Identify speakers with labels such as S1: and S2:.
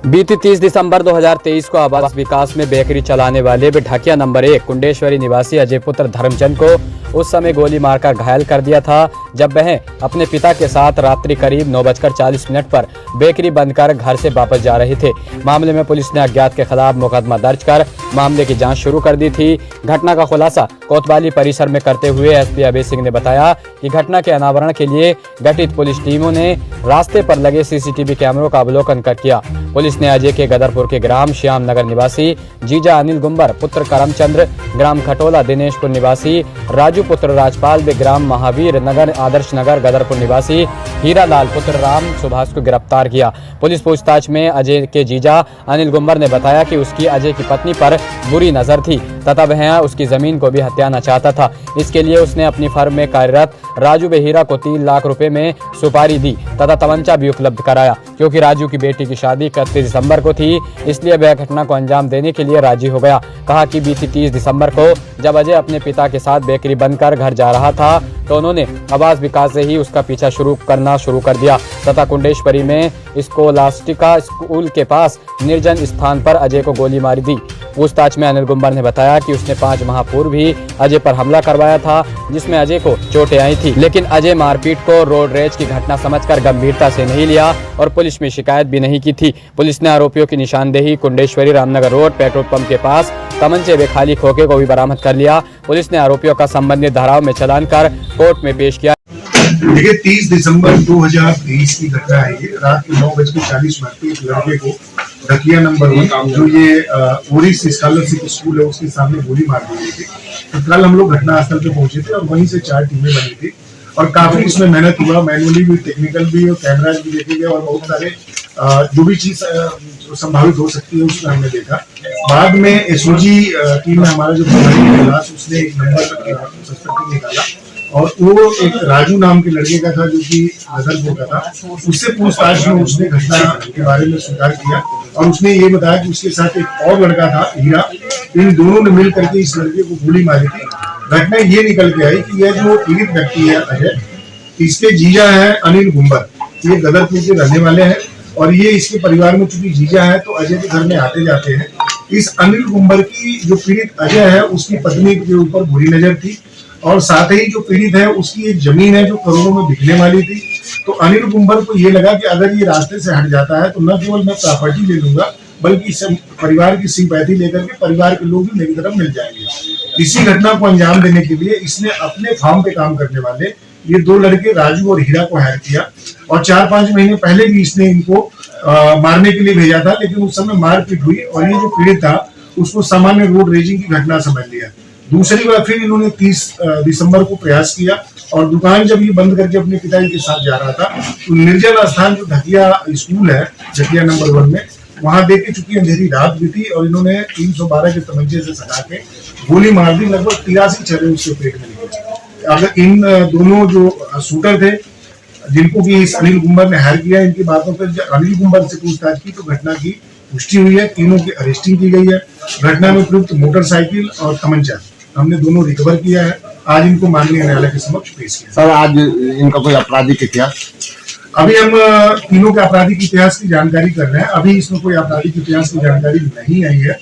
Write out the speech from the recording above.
S1: बीती 30 दिसंबर 2023 को आवास विकास में बेकरी चलाने वाले ढाकिया नंबर 1 कुंडेश्वरी निवासी अजय पुत्र धर्मचंद को उस समय गोली मारकर घायल कर दिया था जब वह अपने पिता के साथ रात्रि करीब 9:40 पर बेकरी बंद कर घर से वापस जा रहे थे। मामले में पुलिस ने अज्ञात के खिलाफ मुकदमा दर्ज कर मामले की जांच शुरू कर दी थी। घटना का खुलासा कोतवाली परिसर में करते हुए एसपी अभय सिंह ने बताया कि घटना के अनावरण के लिए गठित पुलिस टीमों ने रास्ते पर लगे सीसीटीवी कैमरों का अवलोकन कर किया। पुलिस ने अजय के गदरपुर के ग्राम श्याम नगर निवासी जीजा अनिल गुंबर पुत्र करमचंद्र, ग्राम खटोला दिनेशपुर निवासी राजू पुत्र राजपाल व ग्राम महावीर नगर आदर्श नगर गदरपुर निवासी हीरा लाल पुत्र राम सुभाष को गिरफ्तार किया। पुलिस पूछताछ में अजय के जीजा अनिल गुंबर ने बताया कि उसकी अजय की पत्नी पर बुरी नजर थी तथा वह उसकी जमीन को भी हथियाना चाहता था। इसके लिए उसने अपनी फर्म में कार्यरत राजू व हीरा को 3 लाख रुपए में सुपारी दी तथा तमंचा भी उपलब्ध कराया। क्योंकि राजू की बेटी की शादी 31 दिसंबर को थी, इसलिए वह घटना को अंजाम देने के लिए राजी हो गया। कहा कि बीती 30 दिसंबर को जब अजय अपने पिता के साथ बेकरी बंद कर घर जा रहा था तो उन्होंने आवास विकास से ही उसका पीछा शुरू कर दिया तथा कुंडेश्वरी में स्कोलास्टिका स्कूल के पास निर्जन स्थान पर अजय को गोली मारी दी। पूछताछ में अनिल गुंबर ने बताया कि उसने 5 माह पूर्व भी अजय पर हमला करवाया था जिसमें अजय को चोटें आई थी, लेकिन अजय मारपीट को रोड रेज की घटना समझकर गंभीरता से नहीं लिया और पुलिस में शिकायत भी नहीं की थी। पुलिस ने आरोपियों की निशानदेही Kundeshwari Ramnagar road petrol pump के पास तमंचे व खाली खोखे को भी बरामद कर लिया। पुलिस ने आरोपियों का संबंधित धाराओं में चालान कर कोर्ट में पेश किया।
S2: देखिए 30 दिसंबर 2023 की घटना है। ये रात के 9:40 एक लड़के को ढाकिया नंबर 1 जो ये ओरिस स्कॉलरशिप स्कूल है उसके सामने गोली मार दी गई थी। तो कल हम लोग घटनास्थल पे पहुंचे थे और वहीं से 4 टीमें बनी थी और काफी इसमें मेहनत हुआ, मैनुअली भी, टेक्निकल भी और कैमराज भी देखे गए और बहुत सारे जो भी चीज संभावित हो सकती है उसमें हमने देखा। बाद में एसओजी टीम में हमारा जो उसने एक नंबर सस्पेक्ट निकाला और वो एक राजू नाम के लड़के का था जो कि गदरपुर का था। उससे पूछताछ में उसने घटना के बारे में स्वीकार किया और उसने ये बताया कि उसके साथ एक और लड़का था हीरा, इन दोनों ने मिल करके इस लड़के को गोली मारी थी। घटना ये निकल के आई कि यह जो पीड़ित व्यक्ति है अजय, इसके जीजा है अनिल गुंबर, ये गदरपुर के रहने वाले हैं और ये इसके परिवार में चूंकि जीजा है तो अजय के घर में आते जाते हैं। इस अनिल गुंबर की जो पीड़ित अजय है उसकी पत्नी के ऊपर बुरी नजर थी और साथ ही जो पीड़ित है उसकी एक जमीन है जो करोड़ों में बिकने वाली थी। तो अनिल गुंबर को ये लगा कि अगर ये रास्ते से हट जाता है तो न केवल मैं प्रॉपर्टी ले लूंगा बल्कि परिवार की सिंपैथी लेकर के परिवार के लोग भी मेरी तरफ मिल जाएंगे। इसी घटना को अंजाम देने के लिए इसने अपने फार्म पे काम करने वाले ये 2 लड़के राजू और हीरा को हायर किया और 4-5 महीने पहले भी इसने इनको मारने के लिए भेजा था, लेकिन उस समय मारपीट हुई और ये जो पीड़ित था उसको सामान्य रोड रेजिंग की घटना समझ लिया। दूसरी बार फिर इन्होंने 30 दिसंबर को प्रयास किया और दुकान जब ये बंद करके अपने पिताजी के साथ जा रहा था तो निर्जन स्थान जो ढाकिया स्कूल है ढाकिया नंबर 1 में, वहां देख के चूंकि अंधेरी रात भी थी और इन्होंने 312 के तमंचे से सटा के गोली मार दी। लगभग 83 छर्रे उसके पेट में निकले। अगर इन दोनों जो शूटर थे जिनको कि इस अनिल गुंबर ने हायर किया, इनकी बातों पर जब अनिल गुंबर से पूछताछ की तो घटना की पुष्टि हुई है। तीनों की अरेस्टिंग की गई है। घटना में प्रयुक्त मोटरसाइकिल और तमंचा हमने दोनों रिकवर किया है। आज इनको माननीय न्यायालय के समक्ष पेश किया।
S3: सर आज इनका कोई आपराधिक इतिहास?
S2: अभी हम तीनों के आपराधिक इतिहास की जानकारी कर रहे हैं। अभी इसमें कोई आपराधिक इतिहास की जानकारी नहीं आई है।